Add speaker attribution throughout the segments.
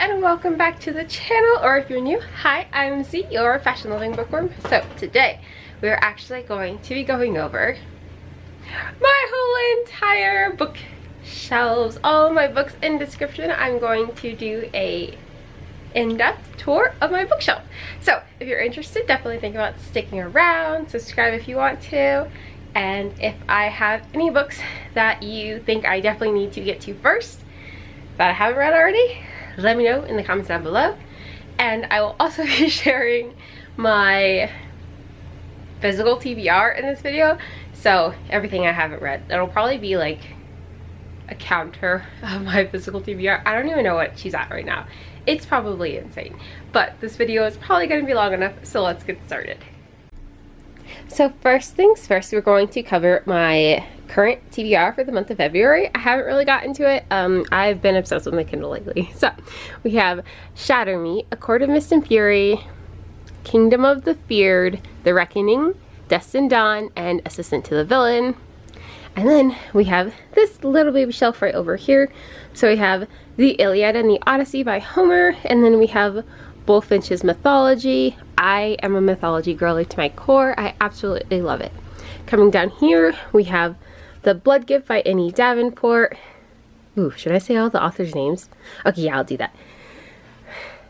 Speaker 1: and welcome back to the channel, or if you're new, hi, I'm Z, your fashion loving bookworm. So today we're actually going to be going over my whole entire bookshelves, all my books in description. I'm going to do a in-depth tour of my bookshelf. So if you're interested, definitely think about sticking around, subscribe if you want to, and if I have any books that you think I definitely need to get to first that I haven't read already, let me know in the comments down below. And I will also be sharing my physical TBR in this video, so everything I haven't read. It'll probably be like a counter of my physical TBR. I don't even know what she's at right now. It's probably insane, but this video is probably going to be long enough, so let's get started. So first things first, we're going to cover my current TBR for the month of February. I haven't really gotten to it. I've been obsessed with my Kindle lately. So we have Shatter Me, A Court of Mist and Fury, Kingdom of the Feared, The Reckoning, Destined Dawn, and Assistant to the Villain. And then we have this little baby shelf right over here. So we have The Iliad and the Odyssey by Homer, and then we have Bullfinch's Mythology. I am a mythology girly to my core. I absolutely love it. Coming down here, we have The Blood Gift by Annie Davenport. Ooh, should I say all the authors' names? Okay, yeah, I'll do that.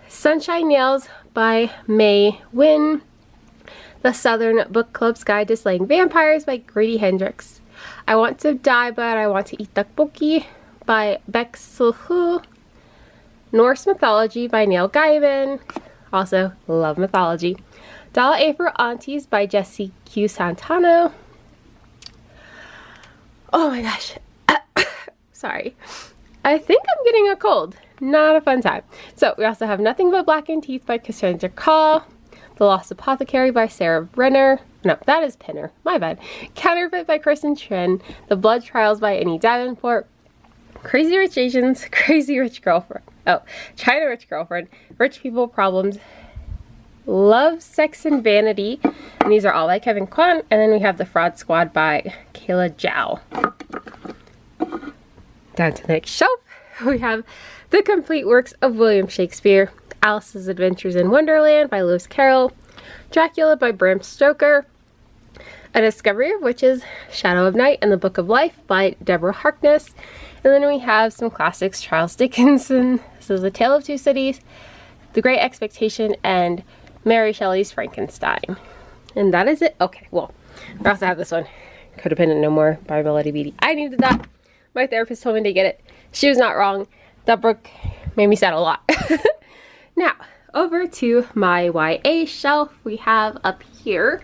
Speaker 1: Sunshine Nails by May Wynn. The Southern Book Club's Guide to Slaying Vampires by Grady Hendrix. I Want to Die But I Want to Eat Tteokbokki by Beck Sulhu. Norse Mythology by Neil Gaiman. Also, love mythology. Dollar A for Aunties by Jesse Q. Santano. Oh my gosh. Sorry. I think I'm getting a cold. Not a fun time. So, we also have Nothing But Blackened Teeth by Cassandra Call. The Lost Apothecary by Sarah Brenner. No, that is Pinner. My bad. Counterfeit by Kristen Trin. The Blood Trials by Annie Davenport. Crazy Rich Asians, Crazy Rich Girlfriend. Oh, China Rich Girlfriend, Rich People Problems, Love, Sex, and Vanity. And these are all by Kevin Kwan. And then we have The Fraud Squad by Kayla Zhao. Down to the next shelf, we have The Complete Works of William Shakespeare, Alice's Adventures in Wonderland by Lewis Carroll, Dracula by Bram Stoker, A Discovery of Witches, Shadow of Night, and the Book of Life by Deborah Harkness. And then we have some classics, Charles Dickinson, this is A Tale of Two Cities, The Great Expectation, and Mary Shelley's Frankenstein. And that is it. Okay, well, we also have this one, Codependent No More by Melody Beattie. I needed that. My therapist told me to get it. She was not wrong. That book made me sad a lot. Now, over to my YA shelf. We have up here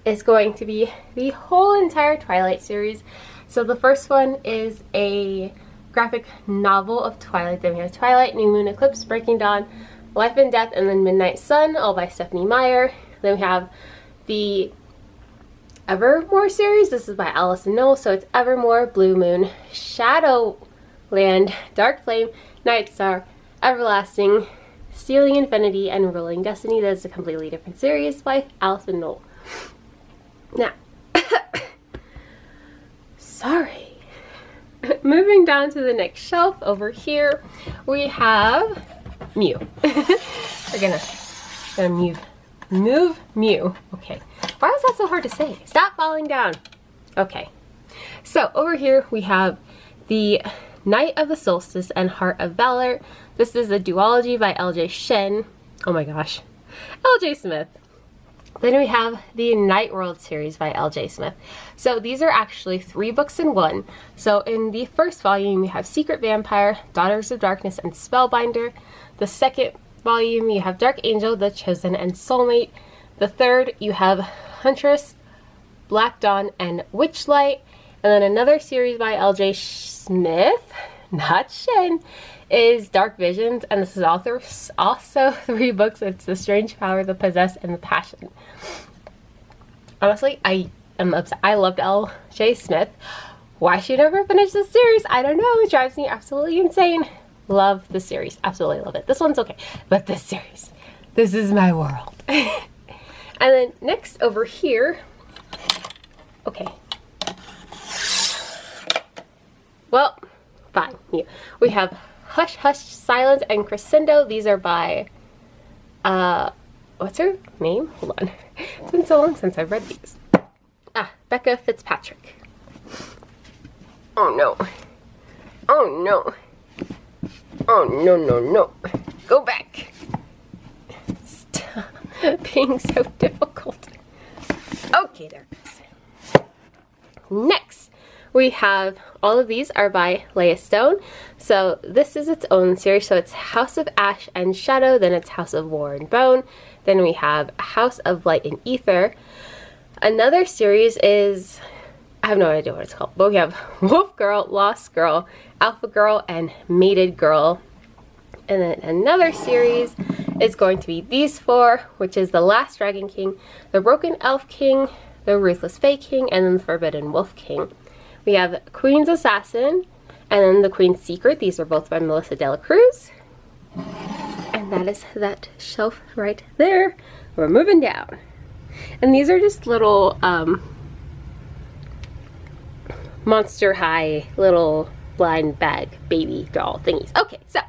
Speaker 1: is going to be the whole entire Twilight series. So the first one is a graphic novel of Twilight. Then we have Twilight, New Moon, Eclipse, Breaking Dawn, Life and Death, and then Midnight Sun, all by Stephanie Meyer. Then we have the Evermore series. This is by Allison Knoll. So it's Evermore, Blue Moon, Shadowland, Dark Flame, Night Star, Everlasting, Stealing Infinity, and Ruling Destiny. That is a completely different series by Allison Knoll. Now, sorry. Moving down to the next shelf over here, we have Mew. We're gonna move Mew. Okay. Why was that so hard to say? Stop falling down. Okay. So over here we have the Night of the Solstice and Heart of Valor. This is a duology by L.J. Shen. Oh my gosh. L.J. Smith. Then we have the Night World series by L.J. Smith. So these are actually 3 books in one. So in the first volume, you have Secret Vampire, Daughters of Darkness, and Spellbinder. The second volume, you have Dark Angel, The Chosen, and Soulmate. The third, you have Huntress, Black Dawn, and Witchlight. And then another series by L.J. Smith, not Shen, is Dark Visions, and this is also 3 books. It's The Strange Power, The Possessed, and The Passion. Honestly, I am upset. I loved L.J. Smith. Why she never finished this series, I don't know. It drives me absolutely insane. Love the series. Absolutely love it. This one's okay, but this series, this is my world. And then next over here, okay. Well, fine. Yeah. We have Hush Hush, Silence, and Crescendo. These are by, what's her name? Hold on. It's been so long since I've read these. Becca Fitzpatrick. Oh no. Oh no. Oh no, no, no. Go back. Stop being so difficult. Okay, there it is. Next, we have, all of these are by Yesstyle. So this is its own series. So it's House of Ash and Shadow, then it's House of War and Bone, then we have House of Light and Ether. Another series is, I have no idea what it's called, but we have Wolf Girl, Lost Girl, Alpha Girl, and Mated Girl. And then another series is going to be these four, which is the Last Dragon King, the Broken Elf King, the Ruthless Fae King, and then the Forbidden Wolf King. We have Queen's Assassin, and then the Queen's Secret. These are both by Melissa De La Cruz. And that is that shelf right there. We're moving down. And these are just little Monster High little blind bag baby doll thingies. Okay, so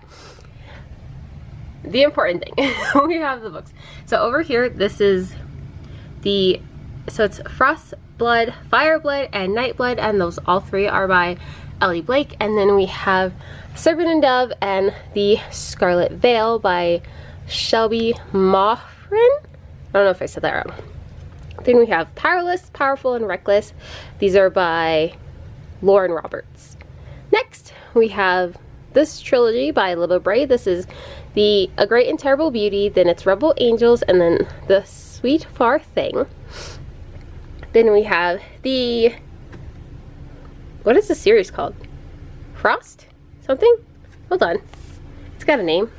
Speaker 1: the important thing, we have the books. So over here, this is the, so it's Frost Blood, Fire Blood, and Night Blood, and those all three are by Ellie Blake. And then we have Serpent and Dove and the Scarlet Veil by Shelby Moffrin. I don't know if I said that wrong. Then we have Powerless, Powerful, and Reckless. These are by Lauren Roberts. Next, we have this trilogy by Libba Bray. This is the A Great and Terrible Beauty, then it's Rebel Angels, and then The Sweet Far Thing. Then we have the, what is the series called? Frost? Something? Hold on. It's got a name.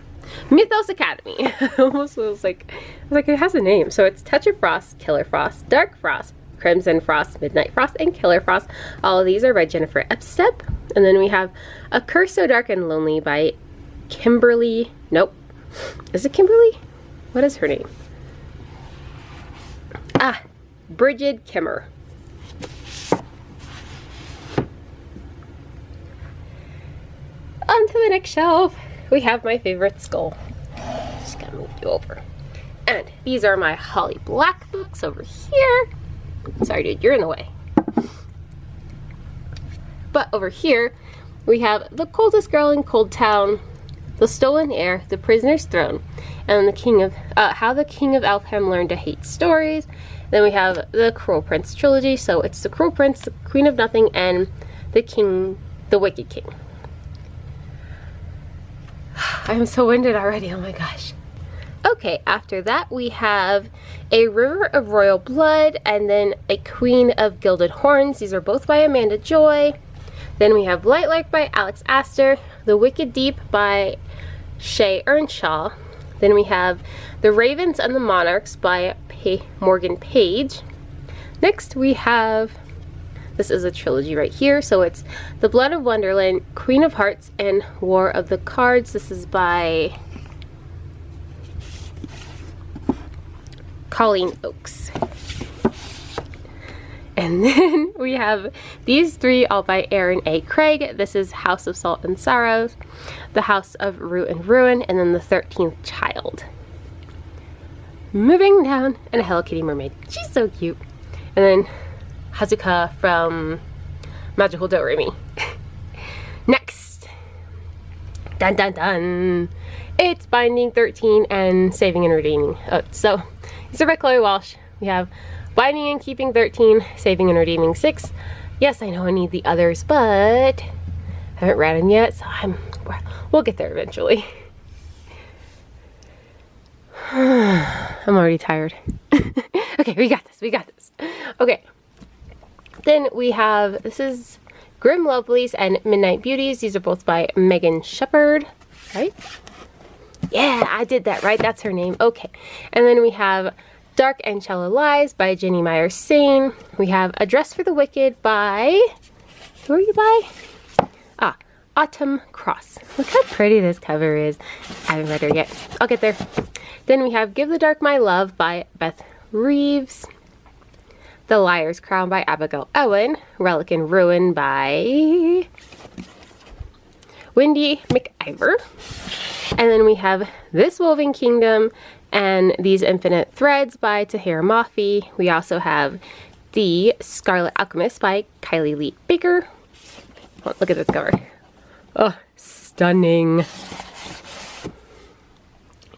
Speaker 1: Mythos Academy. Almost was like, it has a name. So it's Touch of Frost, Killer Frost, Dark Frost, Crimson Frost, Midnight Frost, and Killer Frost. All of these are by Jennifer Epstead. And then we have A Curse So Dark and Lonely by Kimberly. Nope. Is it Kimberly? What is her name? Bridget Kimmer. On to the next shelf. We have my favorite skull. Just gotta move you over. And these are my Holly Black books over here. Sorry, dude, you're in the way. But over here, we have The Coldest Girl in Cold Town, The Stolen Heir, The Prisoner's Throne, and the King of How the King of Elfham Learned to Hate Stories. Then we have the Cruel Prince trilogy. So it's The Cruel Prince, The Queen of Nothing, and The Wicked King. I'm so winded already, oh my gosh. Okay, after that we have A River of Royal Blood, and then A Queen of Gilded Horns. These are both by Amanda Joy. Then we have Light Like by Alex Astor, The Wicked Deep by Shay Earnshaw. Then we have The Ravens and the Monarchs by Morgan Page. Next we have, this is a trilogy right here, so it's The Blood of Wonderland, Queen of Hearts, and War of the Cards. This is by Colleen Oakes. And then we have these three, all by Aaron A. Craig. This is House of Salt and Sorrows, The House of Root and Ruin, and then The 13th Child. Moving down, and a Hello Kitty mermaid. She's so cute. And then Hazuka from Magical Doremi. Next. Dun dun dun. It's Binding 13 and Saving and Redeeming. So these are by Chloe Walsh. We have Binding and Keeping 13, Saving and Redeeming 6. Yes, I know I need the others, but I haven't read them yet, so we'll get there eventually. I'm already tired. Okay, we got this. Okay. Then we have, this is Grim Lovelies and Midnight Beauties. These are both by Megan Shepherd, right? Yeah, I did that right. That's her name. Okay. And then we have Dark and Shallow Lies by Jenny Meyer Sane. We have A Dress for the Wicked by, who are you by? Autumn Cross. Look how pretty this cover is. I haven't read her yet. I'll get there. Then we have Give the Dark My Love by Beth Reeves. The Liar's Crown by Abigail Owen. Relic and Ruin by Wendy McIver. And then we have This Woven Kingdom and These Infinite Threads by Tahira Mafi. We also have The Scarlet Alchemist by Kylie Lee Baker. Oh, look at this cover. Oh, stunning.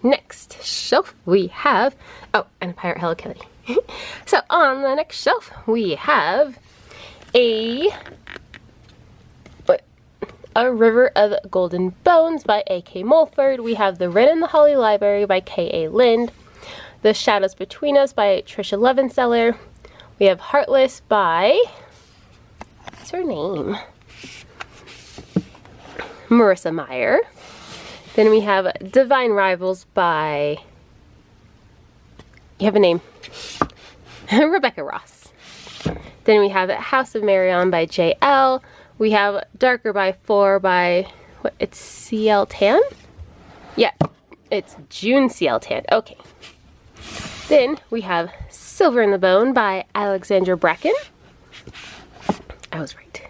Speaker 1: Next shelf we have, oh, and Pirate Hello Kitty. So on the next shelf we have a River of Golden Bones by A.K. Mulford. We have The Wren and the Holly Library by K.A. Lind. The Shadows Between Us by Trisha Levenseller. We have Heartless by, what's her name? Marissa Meyer. Then we have Divine Rivals by, you have a name, Rebecca Ross. Then we have House of Marion by J.L. We have Darker by 4 by, what, it's C.L. Tan? Yeah, it's June C.L. Tan. Okay. Then we have Silver in the Bone by Alexandra Bracken. I was right.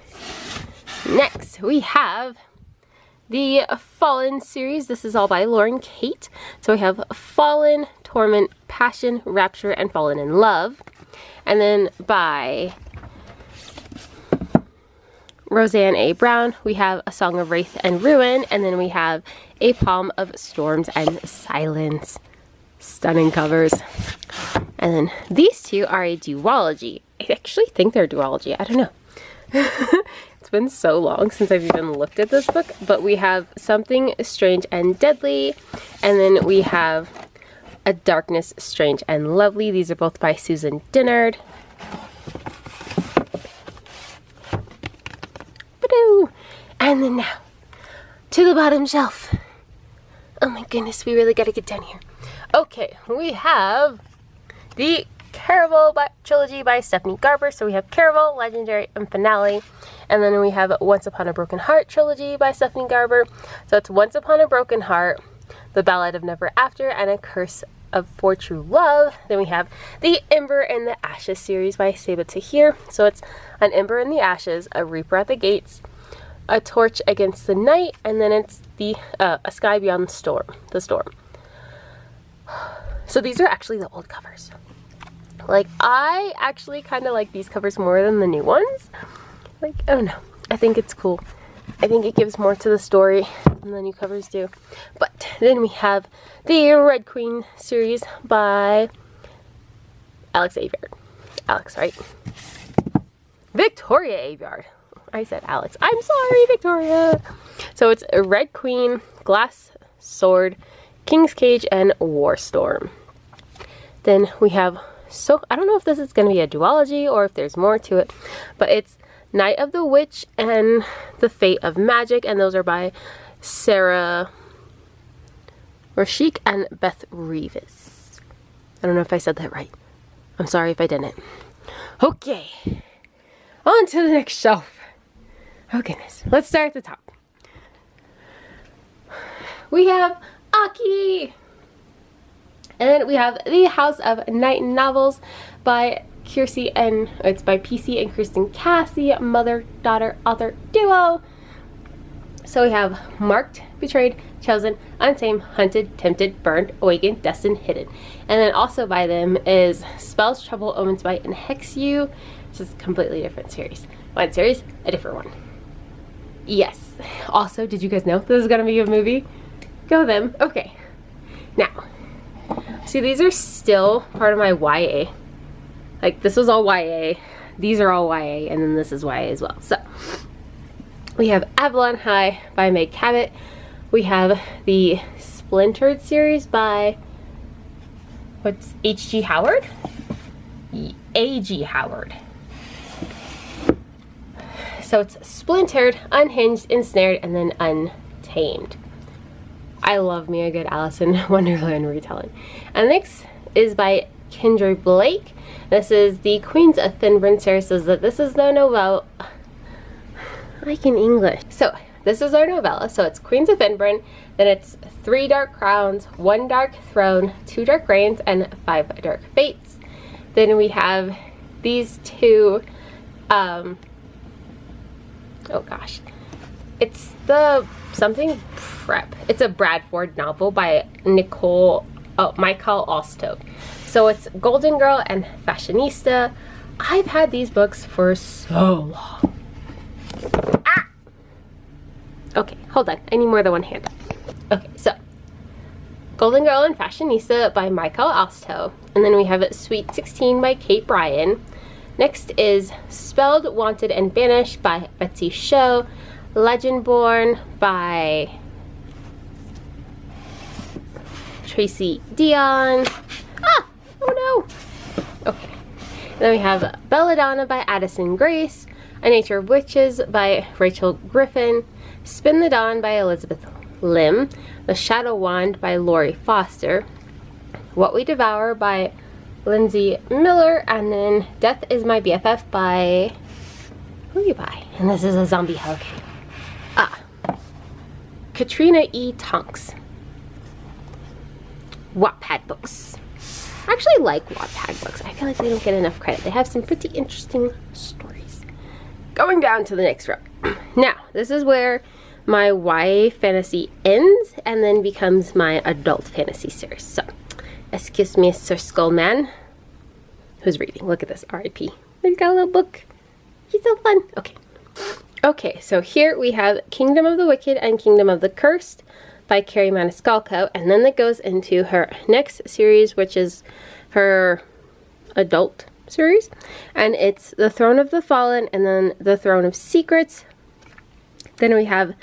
Speaker 1: Next, we have the Fallen series. This is all by Lauren Kate. So we have Fallen, Torment, Passion, Rapture, and Fallen in Love. And then by Roseanne A. Brown, we have A Song of Wraith and Ruin, and then we have A Palm of Storms and Silence. Stunning covers. And then these two are a duology. I actually think they're a duology. I don't know. It's been so long since I've even looked at this book, but we have Something Strange and Deadly, and then we have A Darkness Strange and Lovely. These are both by Susan Dennard. And then now, to the bottom shelf. Oh my goodness, we really gotta get down here. Okay, we have the Caraval trilogy by Stephanie Garber. So we have Caraval, Legendary, and Finale. And then we have Once Upon a Broken Heart trilogy by Stephanie Garber. So it's Once Upon a Broken Heart, The Ballad of Never After, and A Curse for True Love. Then we have the Ember and the Ashes series by Seba Tahir. So it's An Ember in the Ashes, A Reaper at the Gates, A Torch Against the Night, and then it's the A Sky Beyond the Storm. So these are actually the old covers. Like, I actually kind of like these covers more than the new ones. Like, I don't know. I think it's cool. I think it gives more to the story than the new covers do. But then we have the Red Queen series by Alex Aveyard. Alex, right? Victoria Aveyard. I said Alex. I'm sorry, Victoria. So it's a Red Queen, Glass Sword, King's Cage, and War Storm. Then we have, so I don't know if this is going to be a duology or if there's more to it, but it's Night of the Witch and The Fate of Magic, and those are by Sarah Rashik and Beth Reeves. I don't know if I said that right. I'm sorry if I didn't. Okay, on to the next shelf. Oh goodness, let's start at the top. We have Aki! And then we have The House of Night novels by Kiersey and it's by PC and Kristen Cassie, mother-daughter author duo. So we have Marked, Betrayed, Chosen, Untamed, Hunted, Tempted, Burned, Awakened, Destined, Hidden. And then also by them is Spells, Trouble, Omens, Bite, and Hex You, which is a completely different series. One series, a different one. Yes. Also, did you guys know this is gonna be a movie? Go them. Okay. Now, see, these are still part of my YA. Like, this was all YA, these are all YA, and then this is YA as well. So, we have Avalon High by Meg Cabot. We have the Splintered series by, what's, H.G. Howard? A.G. Howard. So it's Splintered, Unhinged, Ensnared, and then Untamed. I love me a good Alice in Wonderland retelling. And next is by Kendra Blake. This is the Queens of Finburn. Sarah says that this is the novella. Like in English. So this is our novella. So it's Queens of Finburn. Then it's 3 Dark Crowns, 1 Dark Throne, 2 Dark Reigns, and 5 Dark Fates. Then we have these two, oh gosh. It's the something prep. It's a Bradford novel by Michael Ostow. So it's Golden Girl and Fashionista. I've had these books for so long. Ah! Okay, hold on. I need more than one hand. Okay, so Golden Girl and Fashionista by Michael Ostow. And then we have Sweet 16 by Kate Bryan. Next is Spelled, Wanted, and Banished by Betsy Show. Legendborn by Tracy Dion. Ah! Oh no! Okay. Then we have Belladonna by Addison Grace. A Nature of Witches by Rachel Griffin. Spin the Dawn by Elizabeth Lim. The Shadow Wand by Lori Foster. What We Devour by Lindsay Miller. And then Death Is My BFF by... who you by? And this is a zombie hug. Katrina E. Tonks. Wattpad books. I actually like Wattpad books. I feel like they don't get enough credit. They have some pretty interesting stories. Going down to the next row. Now, this is where my YA fantasy ends and then becomes my adult fantasy series. So, excuse me, Sir Skullman. Who's reading? Look at this, R.I.P. He's got a little book. He's so fun. Okay. Okay, so here we have Kingdom of the Wicked and Kingdom of the Cursed by Carrie Maniscalco, and then that goes into her next series, which is her adult series, and it's The Throne of the Fallen and then The Throne of Secrets. Then we have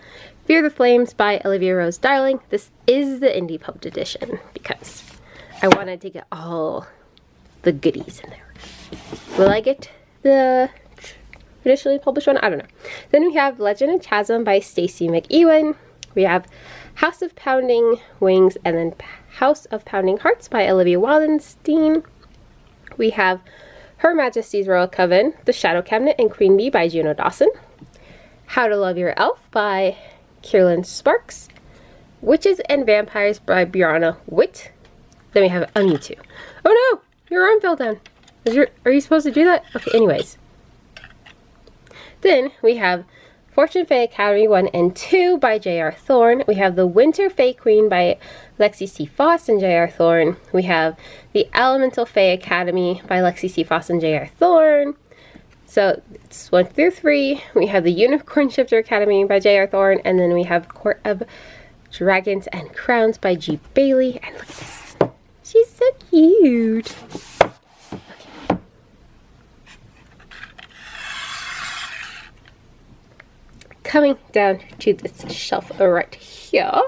Speaker 1: Fear the Flames by Olivia Rose Darling. This is the indie pubbed edition because I wanted to get all the goodies in there. Will I get the traditionally published one? I don't know. Then we have Legend of Chasm by Stacey McEwen. We have House of Pounding Wings and then House of Pounding Hearts by Olivia Wallenstein. We have Her Majesty's Royal Coven, The Shadow Cabinet, and Queen Bee by Juno Dawson. How to Love Your Elf by Kierland Sparks. Witches and Vampires by Brianna Witt. Then we have Mewtwo. Oh no! Your arm fell down. Are you supposed to do that? Okay, anyways. Then we have Fortune Fae Academy 1 and 2 by J.R. Thorne. We have The Winter Fae Queen by Lexi C. Foss and J.R. Thorne. We have The Elemental Fae Academy by Lexi C. Foss and J.R. Thorne. So it's 1 through 3. We have The Unicorn Shifter Academy by J.R. Thorne. And then we have Court of Dragons and Crowns by G. Bailey. And look at this. She's so cute. Coming down to this shelf right here,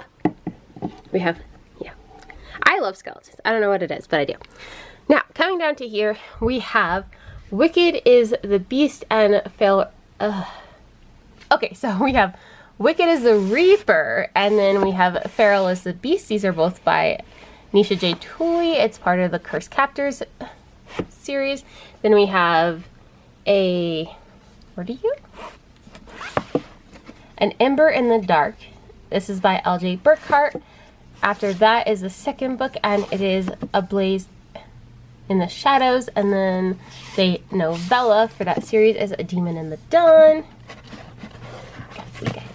Speaker 1: we have, yeah, I love skeletons. I don't know what it is, but I do. Now, coming down to here, we have Wicked is the Beast and okay, so we have Wicked is the Reaper, and then we have Feral is the Beast. These are both by Nisha J. Tooley. It's part of the Cursed Captors series. Then we have An Ember in the Dark. This is by L.J. Burkhart. After that is the second book, and it is A Blaze in the Shadows. And then the novella for that series is A Demon in the Dawn.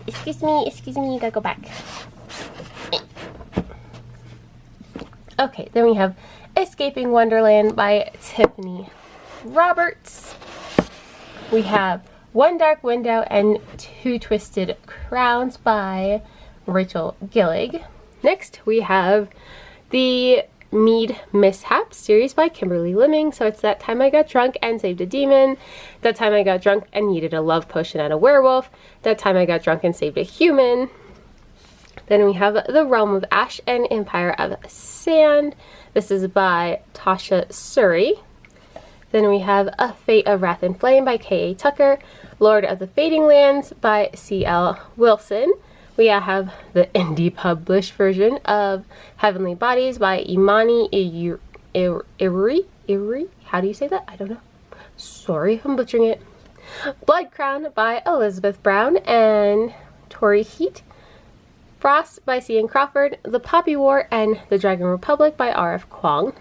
Speaker 1: Excuse me, you gotta go back. Okay, then we have Escaping Wonderland by Tiffany Roberts. We have One Dark Window and Two Twisted Crowns by Rachel Gillig. Next, we have the Mead Mishap series by Kimberly Lemming. So it's That Time I Got Drunk and Saved a Demon. That Time I Got Drunk and Needed a Love Potion and a Werewolf. That Time I Got Drunk and Saved a Human. Then we have The Realm of Ash and Empire of Sand. This is by Tasha Suri. Then we have A Fate of Wrath and Flame by K.A. Tucker. Lord of the Fading Lands by C.L. Wilson. We have the indie published version of Heavenly Bodies by Imani Iri. How do you say that? I don't know. Sorry if I'm butchering it. Blood Crown by Elizabeth Brown and Tori Heat. Frost by C.N. Crawford. The Poppy War and the Dragon Republic by R.F. Kuang.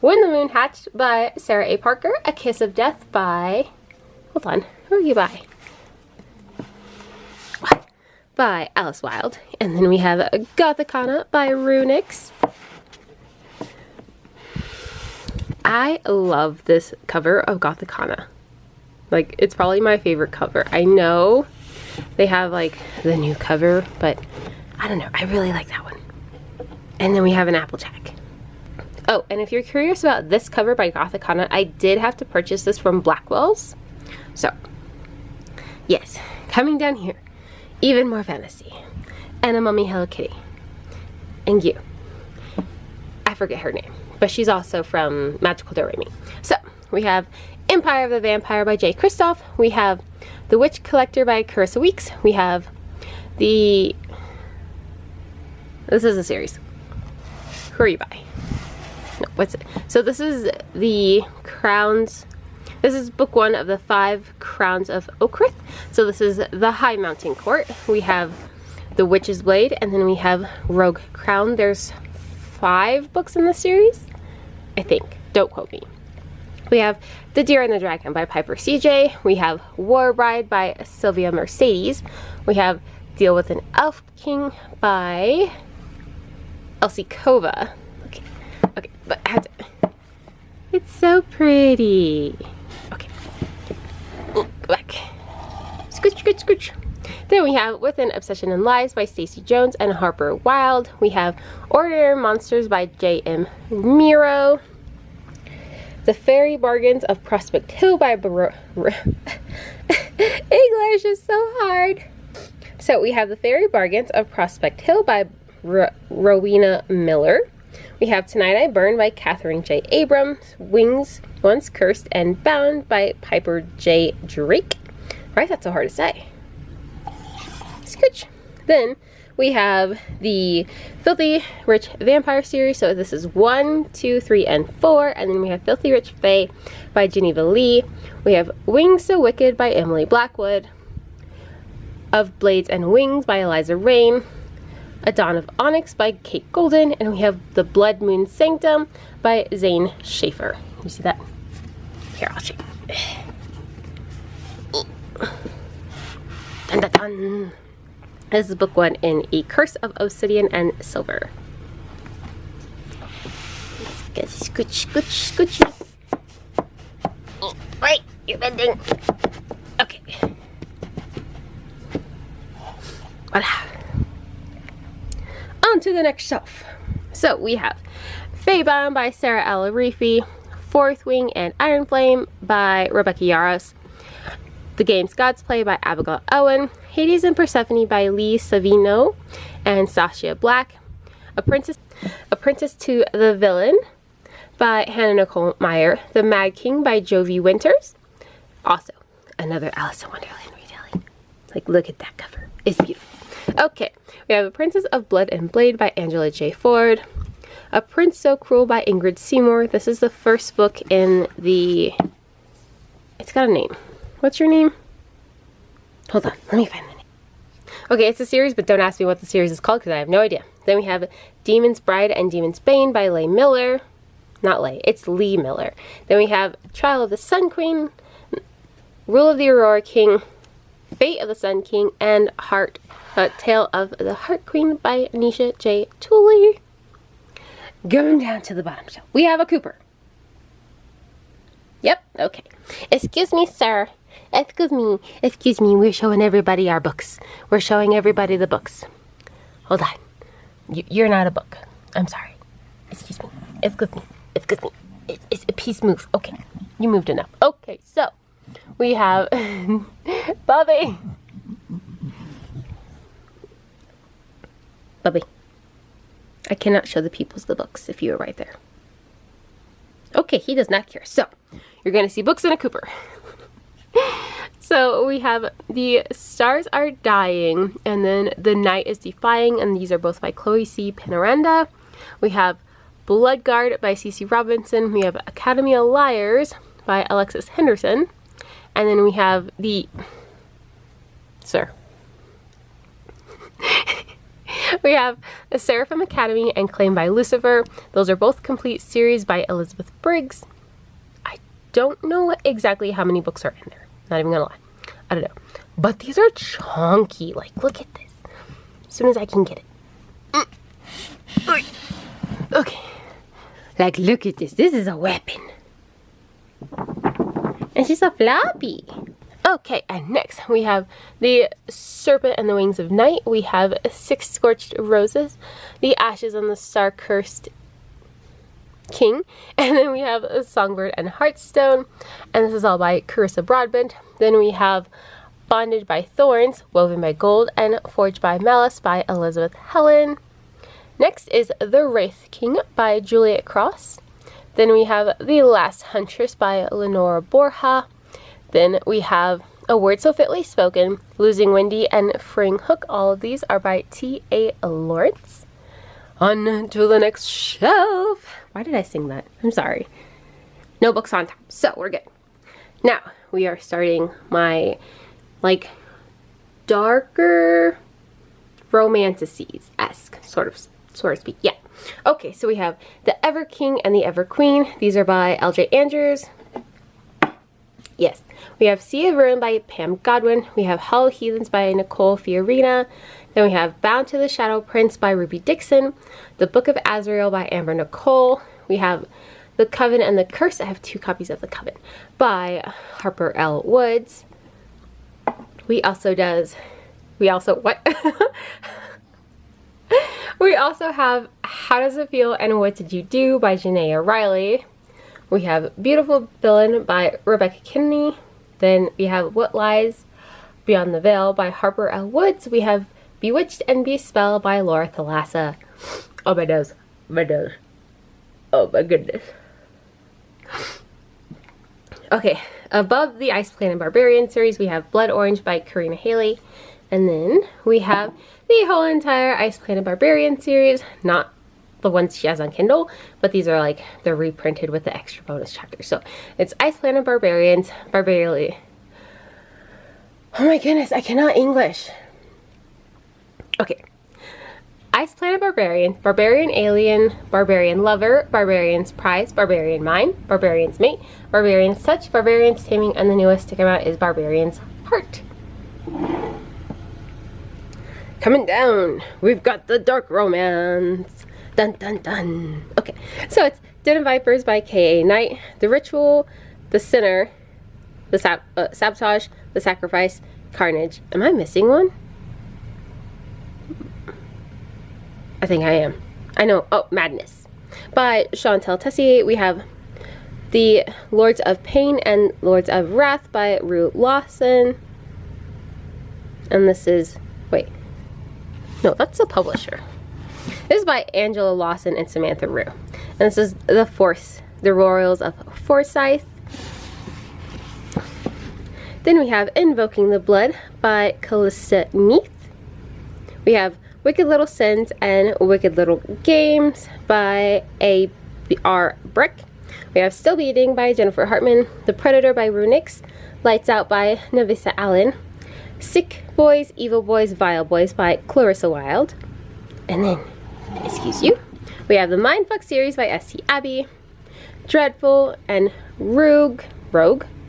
Speaker 1: When the Moon Hatched by Sarah A. Parker. A Kiss of Death by... Hold on. Who are you by? What? by Alice Wilde. And then we have Gothicana by Runix. I love this cover of Gothicana. Like, it's probably my favorite cover. I know they have like the new cover, but I don't know. I really like that one. And then we have an Applejack. Oh, and if you're curious about this cover by Gothicana, I did have to purchase this from Blackwell's. So, yes, coming down here, even more fantasy. And a Mummy Hello Kitty. And you. I forget her name, but she's also from Magical Doremi. So, we have Empire of the Vampire by Jay Kristoff. We have The Witch Collector by Carissa Weeks. We have this is a series. Who are you by? No, what's it? So this is the Crowns. This is book 1 of the 5 Crowns of Oakrith. So this is the High Mountain Court. We have The Witch's Blade, and then we have Rogue Crown. There's 5 books in the series, I think. Don't quote me. We have The Deer and the Dragon by Piper CJ. We have War Bride by Sylvia Mercedes. We have Deal with an Elf King by Elsie Kova. Okay, but I have to... It's so pretty. Okay. Go back. Scooch, scooch, scooch. Then we have Within Obsession and Lies by Stacey Jones and Harper Wilde. We have Ordinary Monsters by J.M. Miro. The Fairy Bargains of Prospect Hill by English is so hard. So we have The Fairy Bargains of Prospect Hill by Rowena Miller. We have Tonight I Burn by Catherine J. Abrams. Wings Once Cursed and Bound by Piper J. Drake. Why is that so hard to say? Scooch. Then we have the Filthy Rich Vampire series. So this is 1, 2, 3, and 4. And then we have Filthy Rich Fae by Geneva Lee. We have Wings So Wicked by Emily Blackwood. Of Blades and Wings by Eliza Rain. A Dawn of Onyx by Kate Golden. And we have The Blood Moon Sanctum by Zane Schaefer. You see that? Here, I'll show you. Dun, dun, dun. This is book 1 in A Curse of Obsidian and Silver. Let's get scooch, scooch, scooch. Wait, you're bending. Okay. Voila. On to the next shelf. So we have Feybound by Sarah L. Arifi, Fourth Wing and Iron Flame by Rebecca Yarros, The Game's God's Play by Abigail Owen, Hades and Persephone by Lee Savino and Sasha Black, Apprentice to the Villain by Hannah Nicole Meyer, The Mad King by Jovi Winters. Also, another Alice in Wonderland retelling. Like, look at that cover. It's beautiful. Okay, we have A Princess of Blood and Blade by Angela J. Ford. A Prince So Cruel by Ingrid Seymour. This is the first book in the... It's got a name. What's your name? Hold on, let me find the name. Okay, it's a series, but don't ask me what the series is called because I have no idea. Then we have Demon's Bride and Demon's Bane by Leigh Miller. Not Leigh, it's Lee Miller. Then we have Trial of the Sun Queen, Rule of the Aurora King, Fate of the Sun King, and Tale of the Heart Queen by Nisha J. Tooley. Going down to the bottom shelf, we have a Cooper. Yep, okay. Excuse me, sir. Excuse me, we're showing everybody our books. We're showing everybody the books. Hold on. You're not a book. I'm sorry. Excuse me. Excuse me. It's a peace move. Okay, you moved enough. Okay, so we have Bubby. Bubby. I cannot show the peoples the books if you were right there. Okay, he does not care. So, you're going to see books in a Cooper. So, we have The Stars Are Dying, and then The Night is Defying, and these are both by Chloe C. Pinaranda. We have Bloodguard by Cece Robinson. We have Academy of Liars by Alexis Henderson. And then we have the... Sir. We have A Seraphim Academy and Claim by Lucifer. Those are both complete series by Elizabeth Briggs. I don't know exactly how many books are in there. Not even gonna lie. I don't know. But these are chunky. Like, look at this. soon as I can get it. Okay. Like, look at this. This is a weapon. And she's so floppy. Okay, and next we have the Serpent and the Wings of Night. We have 6 Scorched Roses, the Ashes on the Star-Cursed King, and then we have a Songbird and Heartstone, and this is all by Carissa Broadbent. Then we have Bonded by Thorns, Woven by Gold, and Forged by Malice by Elizabeth Helen. Next is The Wraith King by Juliet Cross. Then we have The Last Huntress by Lenora Borja. Then we have A Word So Fitly Spoken, Losing Wendy, and Freeing Hook. All of these are by T.A. Lawrence. On to the next shelf. Why did I sing that? I'm sorry. No books on top, so we're good. Now, we are starting my, like, darker romantices-esque, sort of speak. Yeah. Okay, so we have The Ever King and the Ever Queen. These are by L.J. Andrews. Yes. We have Sea of Ruin by Pam Godwin. We have Hollow Heathens by Nicole Fiorina. Then we have Bound to the Shadow Prince by Ruby Dixon. The Book of Azrael by Amber Nicole. We have The Coven and the Curse. I have 2 copies of The Coven by Harper L. Woods. We also have How Does It Feel and What Did You Do by Janaea Riley. We have Beautiful Villain by Rebecca Kinney. Then we have What Lies Beyond the Veil by Harper L. Woods. We have Bewitched and Bespell by Laura Thalassa. Oh my nose. My nose. Oh my goodness. Okay, above the Ice Planet Barbarian series, we have Blood Orange by Karina Haley. And then we have the whole entire Ice Planet Barbarian series, not the ones she has on Kindle, but these are like, they're reprinted with the extra bonus chapters. So it's Ice Planet Barbarians, Oh my goodness, I cannot English. Okay. Ice Planet Barbarian, Barbarian Alien, Barbarian Lover, Barbarian's Prize, Barbarian Mine, Barbarian's Mate, Barbarian's Touch, Barbarian's Taming, and the newest to come out is Barbarian's Heart. Coming down, we've got the Dark Romance. Dun dun dun. Okay, so it's Den of Vipers by K.A. Knight, The Ritual, The Sinner, The Sabotage, The Sacrifice, Carnage. Am I missing one? I think I am. I know. Oh, Madness by Chantal Tessier. We have The Lords of Pain and Lords of Wrath by Rue Lawson. And this is, wait, no, that's the publisher. This is by Angela Lawson and Samantha Rue. And this is The Royals of Forsyth. Then we have Invoking the Blood by Callista Neath. We have Wicked Little Sins and Wicked Little Games by A.R. Brick. We have Still Beating by Jennifer Hartman. The Predator by Runix. Lights Out by Navissa Allen. Sick Boys, Evil Boys, Vile Boys by Clarissa Wilde. And then, excuse you, we have the Mindfuck series by S.T. Abbey. Dreadful and Rogue.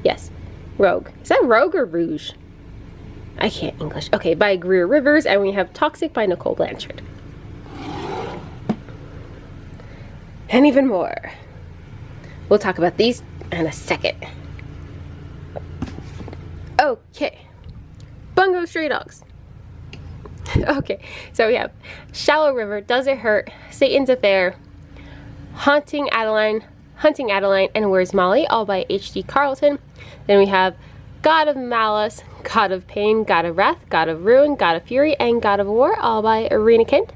Speaker 1: Yes, Rogue. Is that Rogue or Rouge? I can't English. Okay, by Greer Rivers. And we have Toxic by Nicole Blanchard. And even more. We'll talk about these in a second. Okay. Bungo Stray Dogs. Okay, so we have Shallow River, Does It Hurt, Satan's Affair, Hunting Adeline, and Where's Molly, all by H.D. Carlton. Then we have God of Malice, God of Pain, God of Wrath, God of Ruin, God of Fury, and God of War, all by Irina Kent.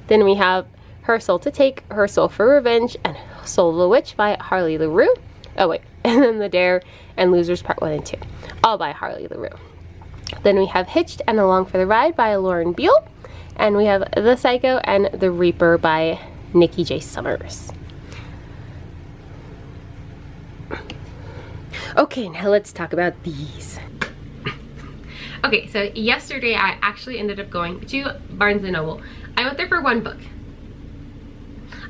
Speaker 1: Then we have Her Soul to Take, Her Soul for Revenge, and Soul of the Witch by Harley LaRue. Oh wait, and then The Dare and Losers Part 1 and 2, all by Harley LaRue. Then we have Hitched and Along for the Ride by Lauren Beale. And we have The Psycho and The Reaper by Nikki J. Summers. Okay, now let's talk about these. Okay, so yesterday I actually ended up going to Barnes & Noble. I went there for one book.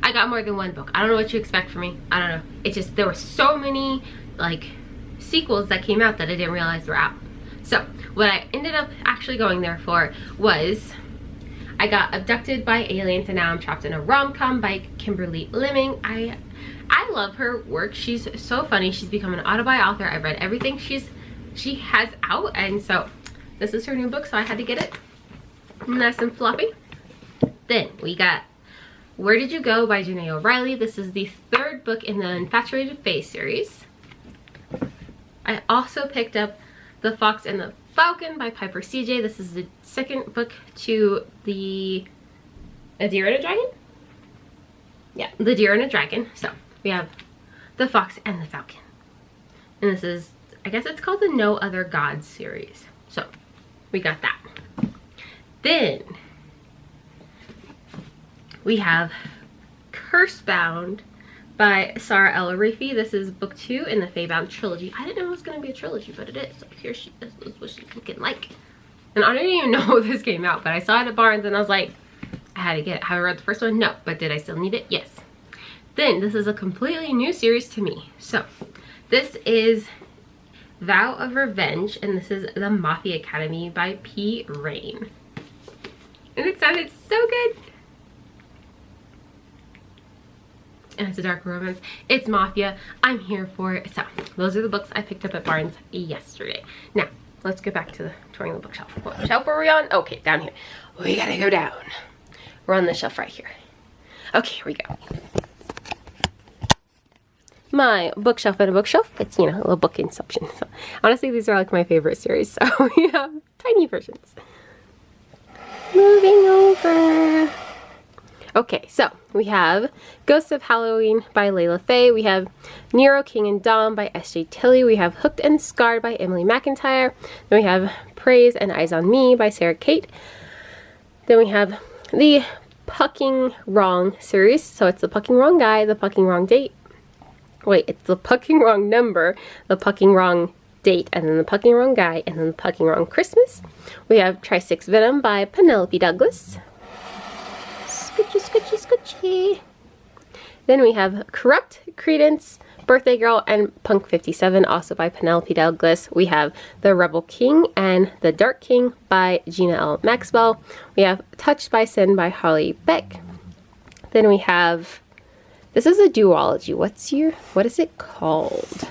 Speaker 1: I got more than one book. I don't know what you expect from me. I don't know. It's just, there were so many, like, sequels that came out that I didn't realize were out. So, what I ended up actually going there for was, I got abducted by aliens and now I'm trapped in a rom-com by Kimberly Lemming. I love her work. She's so funny. She's become an autobi author. I've read everything she has out, and so this is her new book, so I had to get it nice and fluffy. Then we got Where Did You Go by Janae O'Reilly. This is the 3rd book in the Infatuated Fae series. I also picked up The Fox and the Falcon by Piper CJ. This is the 2nd book to the A Deer and a Dragon? Yeah, The Deer and a Dragon. So we have The Fox and the Falcon. And this is, I guess it's called the No Other Gods series. So we got that. Then we have Cursebound by Sarah L. Arifi. This is book 2 in the Faebound trilogy. I didn't know it was going to be a trilogy, but it is. So here she is. This is what she's looking like. And I didn't even know this came out, but I saw it at Barnes and I was like, I had to get it. Have I read the first one? No. But did I still need it? Yes. Then this is a completely new series to me. So this is Vow of Revenge, and this is The Mafia Academy by P. Rain. And it sounded so good. And it's a dark romance. It's mafia. I'm here for it. So those are the books I picked up at Barnes yesterday. Now let's get back to touring the bookshelf. What shelf are we on? Okay, down here. We gotta go down. We're on the shelf right here. Okay, here we go. My bookshelf and a bookshelf. It's, you know, a little book inception. So honestly, these are like my favorite series. So we have tiny versions. Moving over. Okay, so we have Ghosts of Halloween by Layla Faye. We have Nero, King and Dom by S.J. Tilley. We have Hooked and Scarred by Emily McIntyre. Then we have Praise and Eyes on Me by Sarah Kate. Then we have the Pucking Wrong series. So it's the Pucking Wrong Guy, the Pucking Wrong Date. Wait, it's the Pucking Wrong Number, the Pucking Wrong Date, and then the Pucking Wrong Guy, and then the Pucking Wrong Christmas. We have Tri-6 Venom by Penelope Douglas. Scoochie, scoochie, scoochie. Then we have Corrupt, Credence, Birthday Girl, and Punk 57, also by Penelope Douglas. We have The Rebel King and The Dark King by Gina L. Maxwell. We have Touched by Sin by Holly Beck. Then we have, this is a duology. What is it called?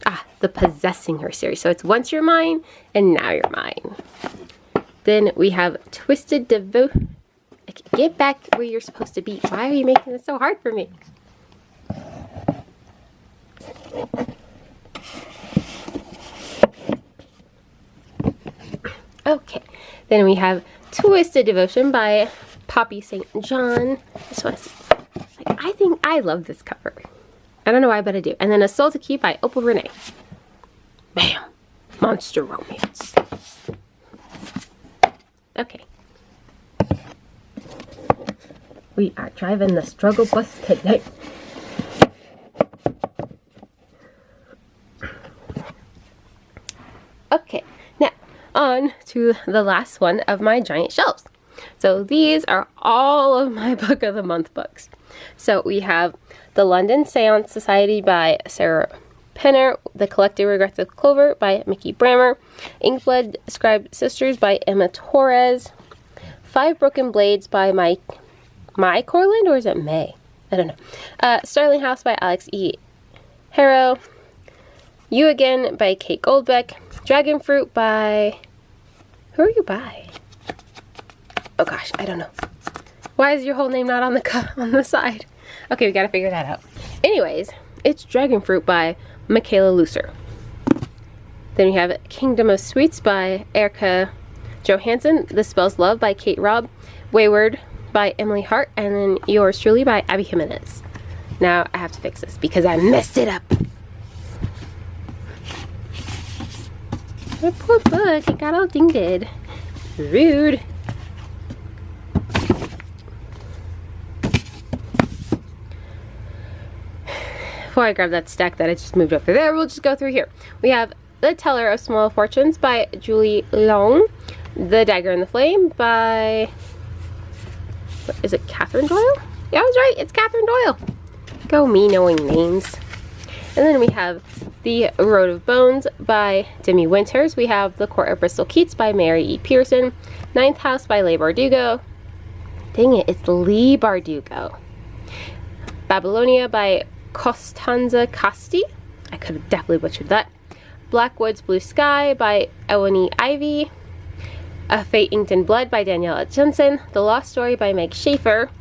Speaker 1: Ah, the Possessing Her series. So it's Once You're Mine and Now You're Mine. Then we have Twisted Devotion. Get back where you're supposed to be. Why are you making this so hard for me? Okay. Then we have Twisted Devotion by Poppy St. John. Just want to see. Like, I think I love this cover. I don't know why, but I do. And then A Soul to Keep by Opal Renee. Bam. Monster romance. Okay. We are driving the struggle bus today. Okay, now on to the last one of my giant shelves. So these are all of my Book of the Month books. So we have The London Seance Society by Sarah Penner, The Collective Regrets of Clover by Mickey Brammer, Inkblood Scribe Sisters by Emma Torres, Five Broken Blades by Mai Corland, or is it May? I don't know. Starling House by Alex E. Harrow, You Again by Kate Goldbeck, Dragon Fruit by, who are you by? Oh gosh, I don't know. Why is your whole name not on the side? Okay, we gotta figure that out. Anyways, it's Dragon Fruit by Michaela Lucer. Then we have Kingdom of Sweets by Erica Johansson, The Spells Love by Kate Robb, Wayward by Emily Hart, and then Yours Truly by Abby Jimenez. Now I have to fix this because I messed it up. My poor book, it got all dinged. Rude. Before I grab that stack that I just moved over there, we'll just go through here. We have The Teller of Small Fortunes by Julie Long, The Dagger and the Flame by, what, is it Catherine Doyle? Yeah, I was right, it's Catherine Doyle. Go me knowing names. And then we have The Road of Bones by Demi Winters. We have The Court of Bristol Keats by Mary E. Pearson. Ninth House by Leigh Bardugo. Dang it, it's Leigh Bardugo. Babylonia by Costanza Costi. I could have definitely butchered that. Blackwood's Blue Sky by Eowyn Ivy. A Fate Inked in Blood by Danielle Jensen. The Lost Story by Meg Schaefer.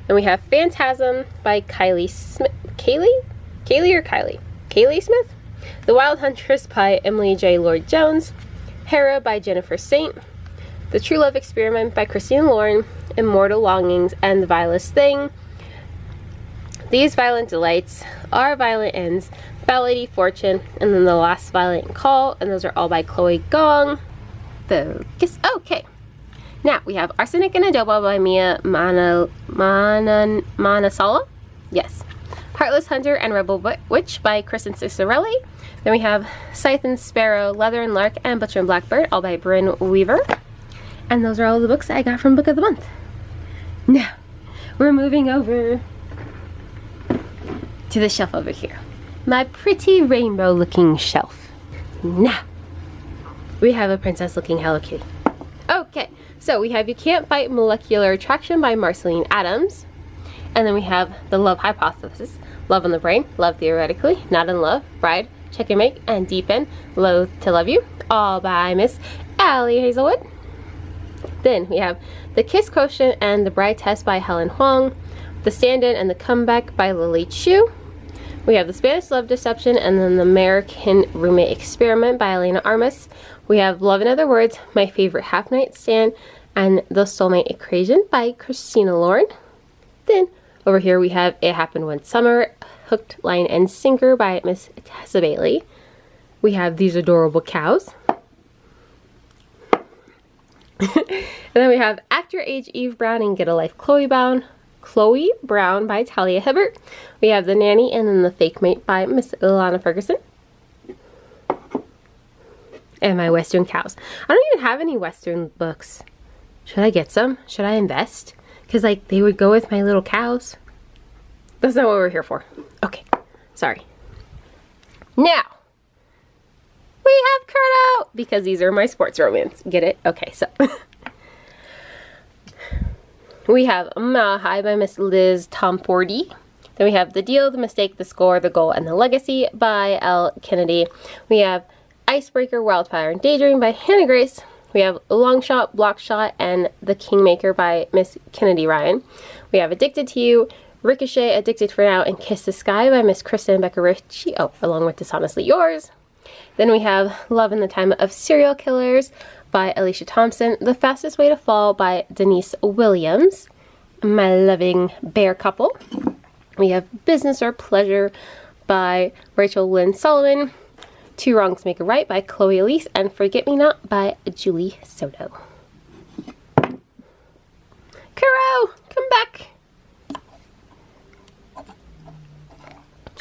Speaker 1: Then we have Phantasm by Kylie Smith. Kylie Smith. The Wild Huntress by Emily J. Lloyd-Jones. Hera by Jennifer Saint. The True Love Experiment by Christina Lauren. Immortal Longings and The Vilest Thing. These Violent Delights, Our Violent Ends, Foul Lady Fortune, and then The Last Violent Call, and those are all by Chloe Gong. Focus. Okay. Now we have Arsenic and Adobo by Mia Manasala. Yes. Heartless Hunter and Rebel Witch by Kristen Cicerelli. Then we have Scythe and Sparrow, Leather and Lark, and Butcher and Blackbird, all by Bryn Weaver. And those are all the books that I got from Book of the Month. Now, we're moving over to the shelf over here. My pretty rainbow looking shelf. Now, we have a princess looking Hello Kitty. Okay, so we have You Can't Fight Molecular Attraction by Marceline Adams. And then we have The Love Hypothesis, Love on the Brain, Love Theoretically, Not in Love, Bride, Check and Make, and Deepen, Loathe to Love You, all by Miss Allie Hazelwood. Then we have The Kiss Quotient and The Bride Test by Helen Huang, The Stand-In and The Comeback by Lily Chu. We have The Spanish Love Deception and then The American Roommate Experiment by Elena Armas. We have Love in Other Words, My Favorite Half Night Stand, and The Soulmate Equation by Christina Lauren. Then over here we have It Happened One Summer, Hooked, Line, and Sinker by Miss Tessa Bailey. We have These Adorable Cows. And then we have Act Your Age Eve Brown and Get a Life Chloe Brown by Talia Hibbert. We have The Nanny and then The Fake Mate by Miss Ilana Ferguson. And my Western Cows. I don't even have any Western books. Should I get some? Should I invest? Because like they would go with my little cows. That's not what we're here for. Okay, sorry. Now, we have Curto because these are my sports romance. Get it? Okay, so we have Mahai by Miss Liz Tomfordy. Then we have The Deal, The Mistake, The Score, The Goal, and The Legacy by L. Kennedy. We have Icebreaker, Wildfire, and Daydream by Hannah Grace. We have Long Shot, Block Shot, and The Kingmaker by Miss Kennedy Ryan. We have Addicted to You, Ricochet, Addicted for Now, and Kiss the Sky by Miss Kristen Becca Ritchie. Oh, along with Dishonestly Yours. Then we have Love in the Time of Serial Killers by Alicia Thompson. The Fastest Way to Fall by Denise Williams. My Loving Bear Couple. We have Business or Pleasure by Rachel Lynn Solomon. Two Wrongs Make a Right by Chloe Elise. And Forget Me Not by Julie Soto. Kuro, come back.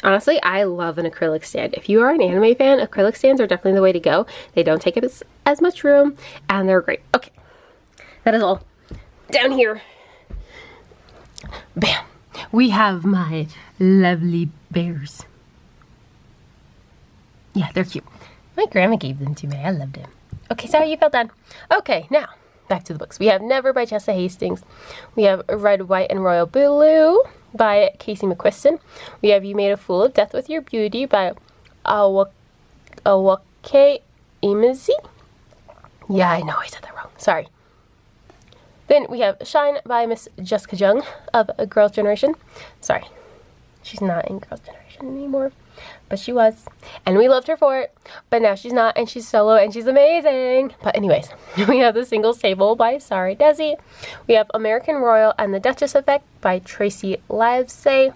Speaker 1: Honestly, I love an acrylic stand. If you are an anime fan, acrylic stands are definitely the way to go. They don't take up as much room, and they're great. Okay, that is all. Down here. Bam. We have my lovely bears. Yeah, they're cute. My grandma gave them to me. I loved them. Okay, sorry you felt done. Okay, now, back to the books. We have Never by Chessa Hastings. We have Red, White, and Royal Blue by Casey McQuiston. We have You Made a Fool of Death with Your Beauty by Awake Imezi. Yeah, I know I said that wrong. Sorry. Then we have Shine by Miss Jessica Jung of Girls' Generation. Sorry, she's not in Girls' Generation anymore, but she was, and we loved her for it. But now she's not, and she's solo, and she's amazing. But anyways, we have The Singles Table by Sari Desi. We have American Royal and the Duchess Effect by Tracy Livesay.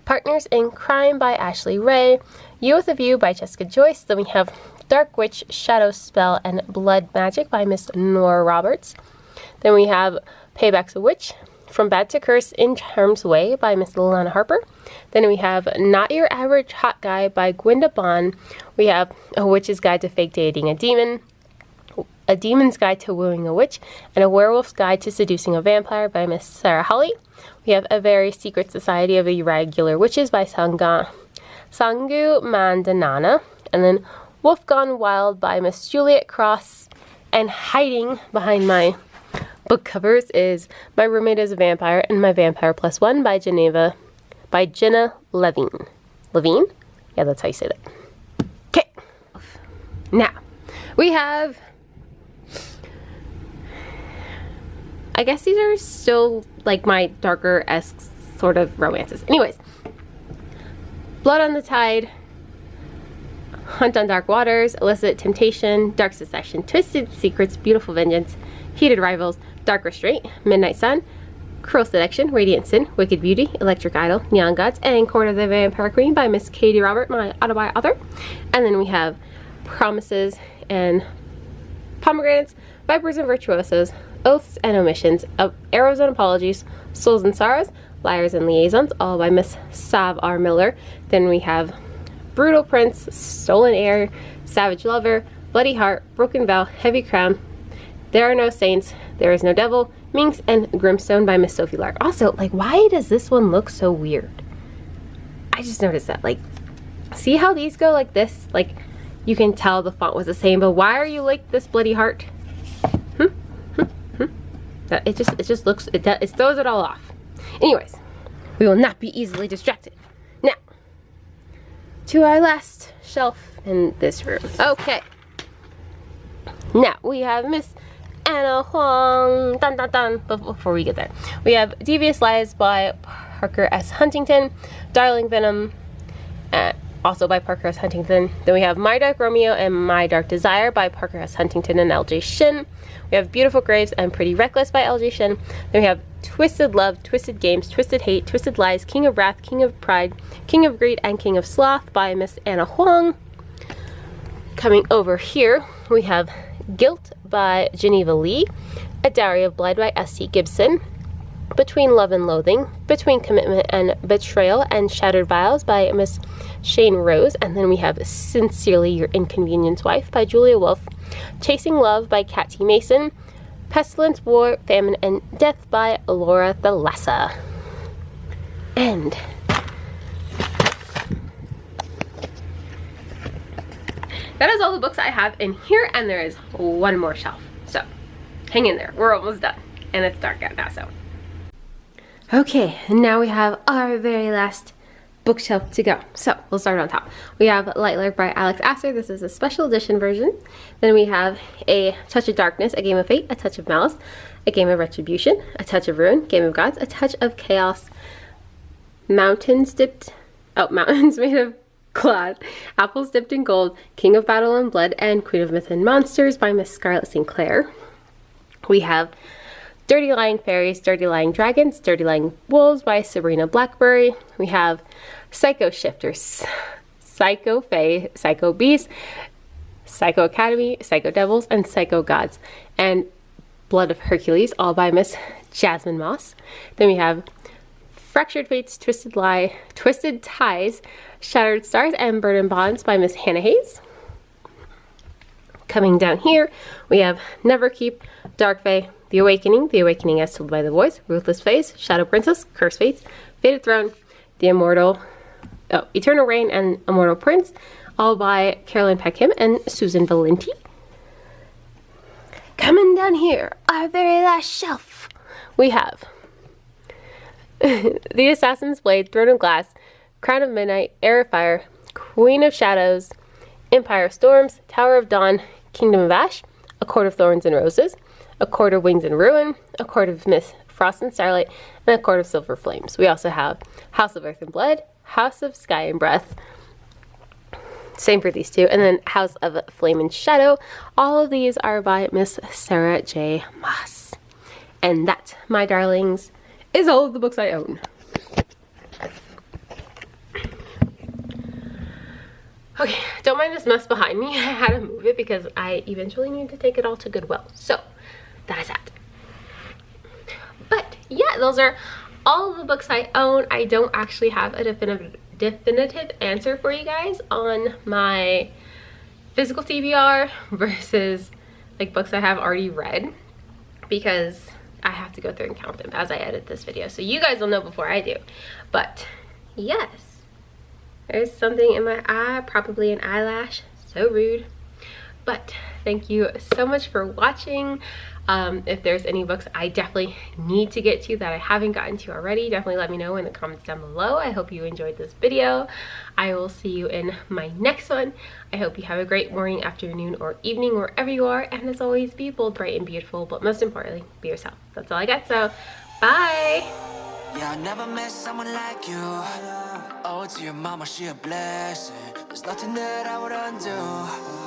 Speaker 1: Partners in Crime by Ashley Ray. You with a View by Jessica Joyce. Then we have Dark Witch, Shadow Spell, and Blood Magic by Miss Nora Roberts. Then we have Payback's a Witch, From Bad to Curse in Charm's Way by Miss Lilana Harper. Then we have Not Your Average Hot Guy by Gwenda Bond. We have A Witch's Guide to Fake Dating a Demon, A Demon's Guide to Wooing a Witch, and A Werewolf's Guide to Seducing a Vampire by Miss Sarah Holly. We have A Very Secret Society of Irregular Witches by Sangu Mandanana, and then Wolf Gone Wild by Miss Juliet Cross. And hiding behind my book covers is My Roommate is a Vampire and My Vampire Plus One by Jenna Levine. Levine? Yeah, that's how you say that. Okay. Now, we have, I guess these are still like my darker-esque sort of romances. Anyways, Blood on the Tide, Hunt on Dark Waters, Illicit Temptation, Dark Succession, Twisted Secrets, Beautiful Vengeance, Heated Rivals, Dark Restraint, Midnight Sun, Cruel Seduction, Radiant Sin, Wicked Beauty, Electric Idol, Neon Gods, and Court of the Vampire Queen by Miss Katie Robert, my autobi author. And then we have Promises and Pomegranates, Vipers and Virtuosos, Oaths and Omissions, Arrows and Apologies, Souls and Sorrows, Liars and Liaisons, all by Miss Sav R. Miller. Then we have Brutal Prince, Stolen Air, Savage Lover, Bloody Heart, Broken Vow, Heavy Crown, There Are No Saints, There Is No Devil, Minx, and Grimstone by Miss Sophie Lark. Also, like, why does this one look so weird? I just noticed that. Like, see how these go like this? Like, you can tell the font was the same, but why are you like this, Bloody Heart? It just looks, it throws it all off. Anyways, we will not be easily distracted. Now, to our last shelf in this room. Okay. Now, we have Miss Anna Huang. Dun dun dun. But before we get there, we have Devious Lies by Parker S. Huntington, Darling Venom, also by Parker S. Huntington. Then we have My Dark Romeo and My Dark Desire by Parker S. Huntington and L.J. Shin. We have Beautiful Graves and Pretty Reckless by L.J. Shin. Then we have Twisted Love, Twisted Games, Twisted Hate, Twisted Lies, King of Wrath, King of Pride, King of Greed, and King of Sloth by Miss Anna Huang. Coming over here, we have Guilt by Geneva Lee, A Diary of Blood by S.T. Gibson, Between Love and Loathing, Between Commitment and Betrayal, and Shattered Vials by Miss Shane Rose. And then we have Sincerely Your Inconvenience Wife by Julia Wolf, Chasing Love by Kat T. Mason, Pestilence, War, Famine, and Death by Laura Thalassa. And that is all the books I have in here, and there is one more shelf. So hang in there, we're almost done. And it's dark out now, so. Okay, and now we have our very last bookshelf to go. So we'll start on top. We have Light Lark by Alex Astor. This is a special edition version. Then we have A Touch of Darkness, A Game of Fate, A Touch of Malice, A Game of Retribution, A Touch of Ruin, Game of Gods, A Touch of Chaos, Mountains Made of Glass, Apples Dipped in Gold, King of Battle and Blood, and Queen of Myth and Monsters by Miss Scarlett Sinclair. We have Dirty Lying Fairies, Dirty Lying Dragons, Dirty Lying Wolves by Sabrina Blackberry. We have Psycho Shifters, Psycho Fae, Psycho Beasts, Psycho Academy, Psycho Devils, and Psycho Gods, and Blood of Hercules, all by Miss Jasmine Moss. Then we have Fractured Fates, Twisted Ties, Shattered Stars, and Burden Bonds by Miss Hannah Hayes. Coming down here, we have Neverkeep, Dark Fae, The Awakening as Told by the Voice, Ruthless Fates, Shadow Princess, Cursed Fates, Fated Throne, Eternal Reign, and Immortal Prince, all by Carolyn Peckham and Susan Valenti. Coming down here, our very last shelf, we have The Assassin's Blade, Throne of Glass, Crown of Midnight, Air of Fire, Queen of Shadows, Empire of Storms, Tower of Dawn, Kingdom of Ash, A Court of Thorns and Roses, A Court of Wings and Ruin, A Court of Miss Frost and Starlight, and A Court of Silver Flames. We also have House of Earth and Blood, House of Sky and Breath, same for these two, and then House of Flame and Shadow. All of these are by Miss Sarah J. Maas. And that, my darlings, is all of the books I own. Okay, don't mind this mess behind me. I had to move it because I eventually need to take it all to Goodwill. So, that is that. But, yeah, those are all of the books I own. I don't actually have a definitive answer for you guys on my physical TBR versus, like, books I have already read, because I have to go through and count them as I edit this video. So, you guys will know before I do. But, yes. There's something in my eye, probably an eyelash. So rude. But thank you so much for watching. If there's any books I definitely need to get to that I haven't gotten to already, definitely let me know in the comments down below. I hope you enjoyed this video. I will see you in my next one. I hope you have a great morning, afternoon, or evening wherever you are. And as always, be bold, bright, and beautiful. But most importantly, be yourself. That's all I got. So bye.
Speaker 2: Yeah, I never met someone like you. Oh, to your mama, she a blessing. There's nothing that I would undo.